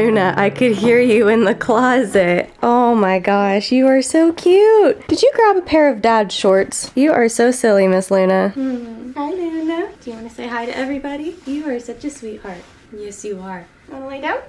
Luna, I could hear you in the closet. Oh my gosh, you are so cute. Did you grab a pair of Dad's shorts? You are so silly, Miss Luna. Hi, Luna. Do you want to say hi to everybody? You are such a sweetheart. Yes, you are. Want to lay down?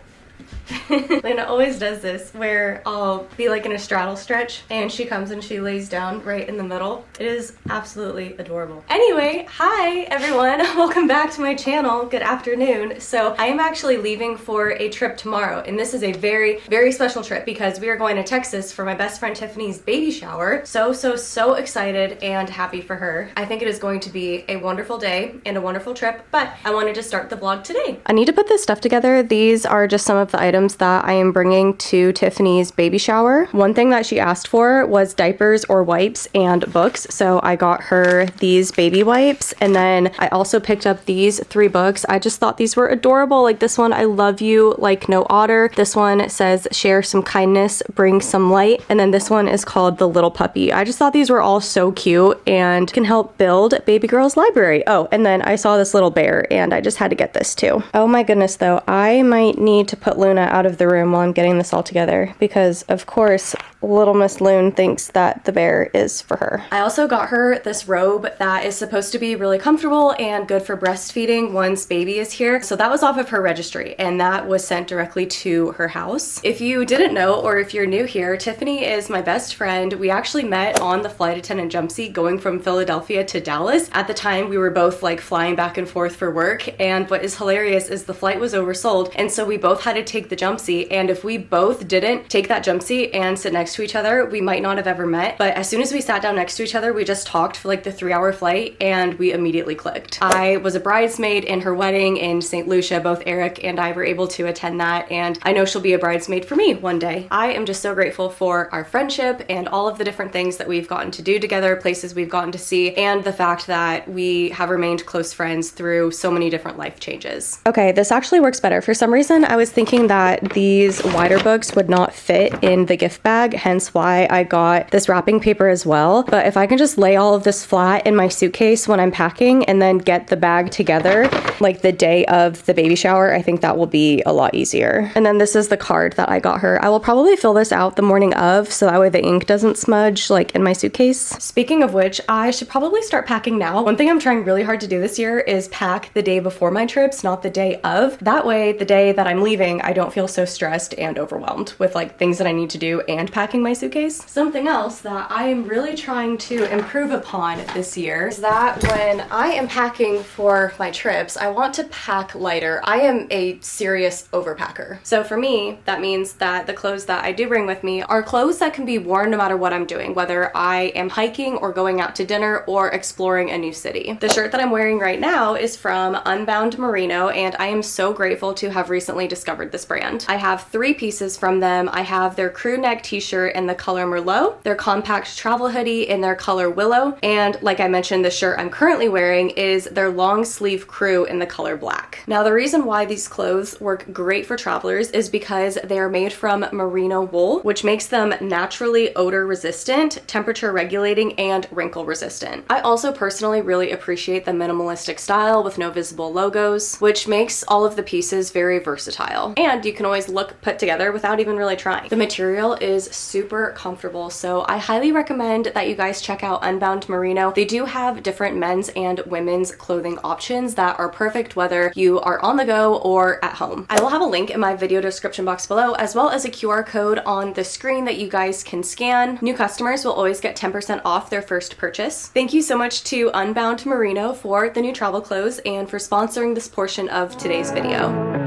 Luna always does this where I'll be like in a straddle stretch and she comes and she lays down right in the middle. It is absolutely adorable. Anyway, hi everyone. Welcome back to my channel. Good afternoon. So I am actually leaving for a trip tomorrow, and this is a very, very special trip because we are going to Texas for my best friend Tiffany's baby shower. So excited and happy for her. I think it is going to be a wonderful day and a wonderful trip, but I wanted to start the vlog today. I need to put this stuff together. These are just some of the items that I am bringing to Tiffany's baby shower. One thing that she asked for was diapers or wipes and books, so I got her these baby wipes, and then I also picked up these 3 books. I just thought these were adorable. Like this one, I Love You Like No Otter. This one says Share Some Kindness, Bring Some Light, and then this one is called The Little Puppy. I just thought these were all so cute and can help build baby girl's library. Oh, and then I saw this little bear and I just had to get this too. Oh my goodness though, I might need to put Luna out of the room while I'm getting this all together because of course little Miss Loon thinks that the bear is for her. I also got her this robe that is supposed to be really comfortable and good for breastfeeding once baby is here. So that was off of her registry and that was sent directly to her house. If you didn't know, or if you're new here, Tiffany is my best friend. We actually met on the flight attendant jump seat going from Philadelphia to Dallas. At the time we were both like flying back and forth for work, and what is hilarious is the flight was oversold, and so we both had to take the jump seat, and if we both didn't take that jump seat and sit next to each other, we might not have ever met. But as soon as we sat down next to each other, we just talked for like the 3-hour flight and we immediately clicked. I was a bridesmaid in her wedding in St. Lucia. Both Eric and I were able to attend that, and I know she'll be a bridesmaid for me one day. I am just so grateful for our friendship and all of the different things that we've gotten to do together, places we've gotten to see, and the fact that we have remained close friends through so many different life changes. Okay, this actually works better. For some reason, I was thinking that these wider books would not fit in the gift bag, hence why I got this wrapping paper as well. But if I can just lay all of this flat in my suitcase when I'm packing and then get the bag together like the day of the baby shower, I think that will be a lot easier. And then this is the card that I got her. I will probably fill this out the morning of so that way the ink doesn't smudge like in my suitcase. Speaking of which, I should probably start packing now. One thing I'm trying really hard to do this year is pack the day before my trips, not the day of. That way, the day that I'm leaving, I don't feel so stressed and overwhelmed with like things that I need to do and packing my suitcase. Something else that I am really trying to improve upon this year is that when I am packing for my trips, I want to pack lighter. I am a serious overpacker. So for me, that means that the clothes that I do bring with me are clothes that can be worn no matter what I'm doing, whether I am hiking or going out to dinner or exploring a new city. The shirt that I'm wearing right now is from Unbound Merino, and I am so grateful to have recently discovered this brand. I have 3 pieces from them. I have their crew neck t-shirt in the color Merlot, their compact travel hoodie in their color Willow, and like I mentioned, the shirt I'm currently wearing is their long sleeve crew in the color black. Now, the reason why these clothes work great for travelers is because they are made from merino wool, which makes them naturally odor resistant, temperature regulating, and wrinkle resistant. I also personally really appreciate the minimalistic style with no visible logos, which makes all of the pieces very versatile. And you can always look put together without even really trying. The material is super comfortable, so I highly recommend that you guys check out Unbound Merino. They do have different men's and women's clothing options that are perfect whether you are on the go or at home. I will have a link in my video description box below, as well as a QR code on the screen that you guys can scan. New customers will always get 10% off their first purchase. Thank you so much to Unbound Merino for the new travel clothes and for sponsoring this portion of today's video.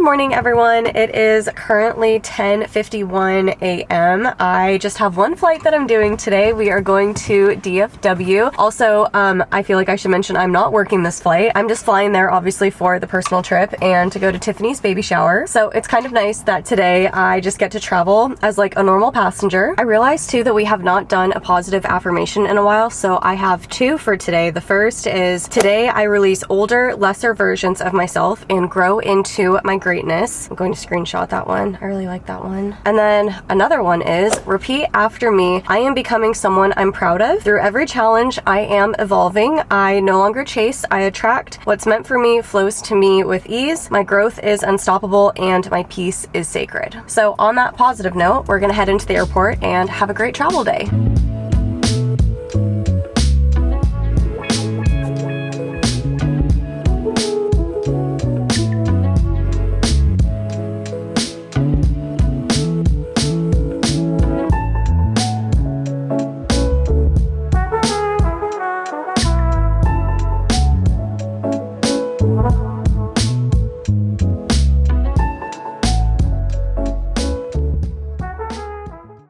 morning, everyone. It is currently 10:51 a.m. I just have one flight that I'm doing today. We are going to DFW. Also, I feel like I should mention I'm not working this flight. I'm just flying there obviously for the personal trip and to go to Tiffany's baby shower. So it's kind of nice that today I just get to travel as like a normal passenger. I realized too that we have not done a positive affirmation in a while, so I have two for today. The first is, today I release older, lesser versions of myself and grow into my greatness. I'm going to screenshot that one. I really like that one. And then another one is, repeat after me. I am becoming someone I'm proud of. Through every challenge, I am evolving. I no longer chase, I attract. What's meant for me flows to me with ease. My growth is unstoppable and my peace is sacred. So on that positive note, we're gonna head into the airport and have a great travel day.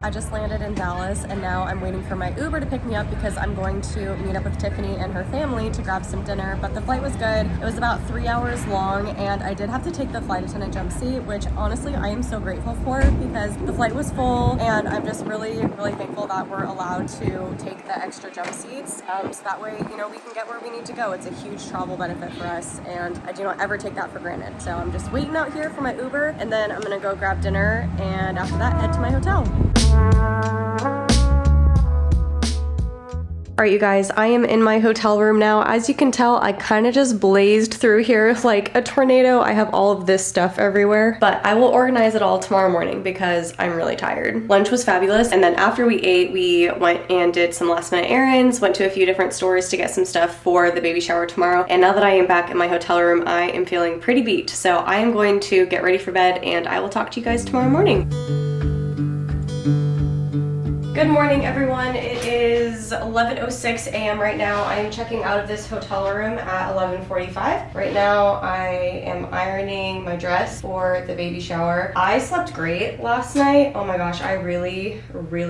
I just landed in Dallas and now I'm waiting for my Uber to pick me up because I'm going to meet up with Tiffany and her family to grab some dinner. But the flight was good. It was about 3 hours long and I did have to take the flight attendant jump seat, which honestly I am so grateful for because the flight was full and I'm just really thankful that we're allowed to take the extra jump seats. So that way, you know, we can get where we need to go. It's a huge travel benefit for us and I do not ever take that for granted. So I'm just waiting out here for my Uber and then I'm gonna go grab dinner and after that head to my hotel. All right, you guys, I am in my hotel room now. As you can tell, I kind of just blazed through here like a tornado. I have all of this stuff everywhere, but I will organize it all tomorrow morning because I'm really tired. Lunch was fabulous. And then after we ate, we went and did some last minute errands, went to a few different stores to get some stuff for the baby shower tomorrow. And now that I am back in my hotel room, I am feeling pretty beat. So I am going to get ready for bed and I will talk to you guys tomorrow morning. Good morning, everyone. It is 11:06 a.m. right now. I am checking out of this hotel room at 11:45. Right now, I am ironing my dress for the baby shower. I slept great last night. Oh my gosh, I really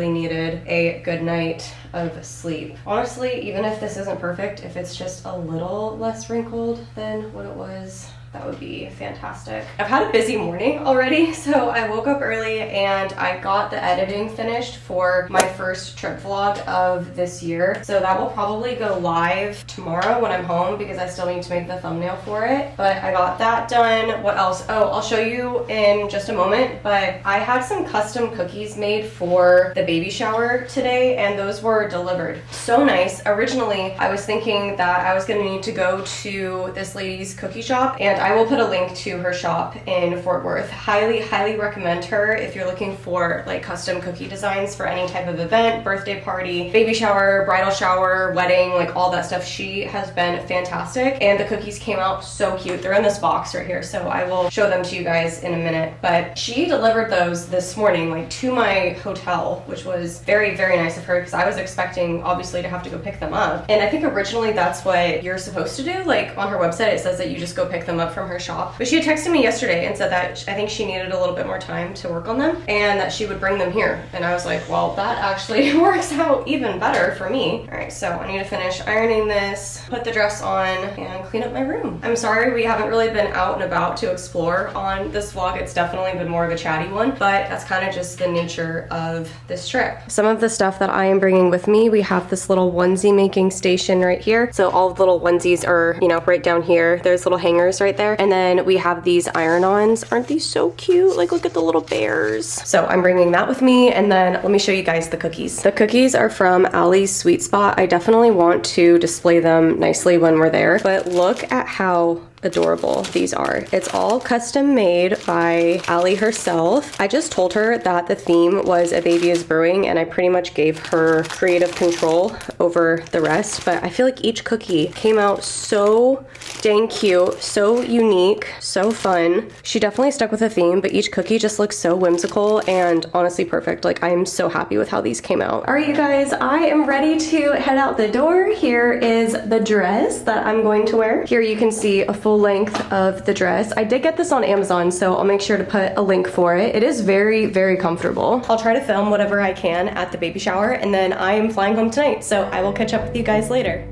needed a good night of sleep. Honestly, even if this isn't perfect, if it's just a little less wrinkled than what it was, that would be fantastic. I've had a busy morning already, so I woke up early and I got the editing finished for my first trip vlog of this year. So that will probably go live tomorrow when I'm home because I still need to make the thumbnail for it. But I got that done. What else? Oh, I'll show you in just a moment, but I had some custom cookies made for the baby shower today and those were delivered. So nice. Originally, I was thinking that I was gonna need to go to this lady's cookie shop and I will put a link to her shop in Fort Worth. Highly recommend her if you're looking for like custom cookie designs for any type of event, birthday party, baby shower, bridal shower, wedding, like all that stuff. She has been fantastic and the cookies came out so cute. They're in this box right here, so I will show them to you guys in a minute. But she delivered those this morning like to my hotel, which was very nice of her because I was expecting obviously to have to go pick them up. And I think originally that's what you're supposed to do. Like on her website it says that you just go pick them up from her shop. But she had texted me yesterday and said that I think she needed a little bit more time to work on them and that she would bring them here. And I was like, well, that actually works out even better for me. All right, so I need to finish ironing this, put the dress on, and clean up my room. I'm sorry we haven't really been out and about to explore on this vlog. It's definitely been more of a chatty one, but that's kind of just the nature of this trip. Some of the stuff that I am bringing with me, we have this little onesie making station right here. So all of the little onesies are, you know, right down here. There's little hangers right there. And then we have these iron-ons. Aren't these so cute? Like, look at the little bears. So I'm bringing that with me. And then let me show you guys the cookies. The cookies are from Allie's Sweet Spot. I definitely want to display them nicely when we're there. But look at how adorable these are. It's all custom made by Allie herself. I just told her that the theme was A Baby is Brewing and I pretty much gave her creative control over the rest, but I feel like each cookie came out so dang cute, so unique, so fun. She definitely stuck with the theme, but each cookie just looks so whimsical and honestly perfect. Like, I am so happy with how these came out. All right, you guys, I am ready to head out the door. Here is the dress that I'm going to wear. Here you can see a full full length of the dress. I did get this on Amazon, so I'll make sure to put a link for it. It is very, very comfortable. I'll try to film whatever I can at the baby shower, and then I am flying home tonight, so I will catch up with you guys later.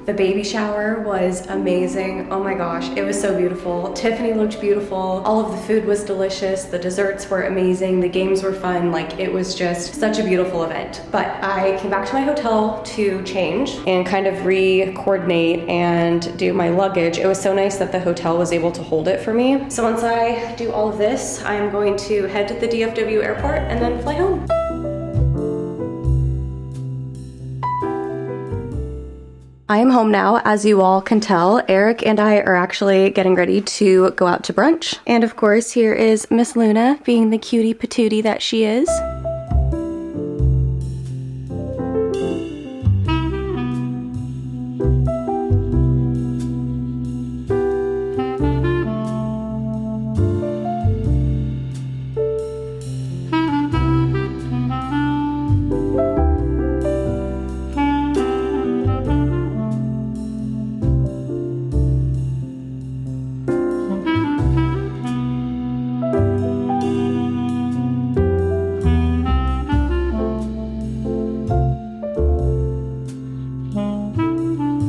The baby shower was amazing. Oh my gosh, it was so beautiful. Tiffany looked beautiful. All of the food was delicious. The desserts were amazing. The games were fun. Like, it was just such a beautiful event. But I came back to my hotel to change and kind of re-coordinate and do my luggage. It was so nice that the hotel was able to hold it for me. So once I do all of this, I'm going to head to the DFW airport and then fly home. I am home now. As you all can tell, Eric and I are actually getting ready to go out to brunch. And of course, here is Miss Luna being the cutie patootie that she is.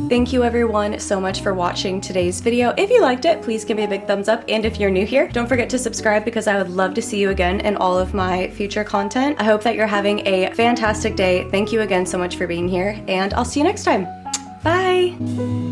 Thank you everyone so much for watching today's video. If you liked it, please give me a big thumbs up. And if you're new here, don't forget to subscribe because I would love to see you again in all of my future content. I hope that you're having a fantastic day. Thank you again so much for being here, and I'll see you next time. Bye.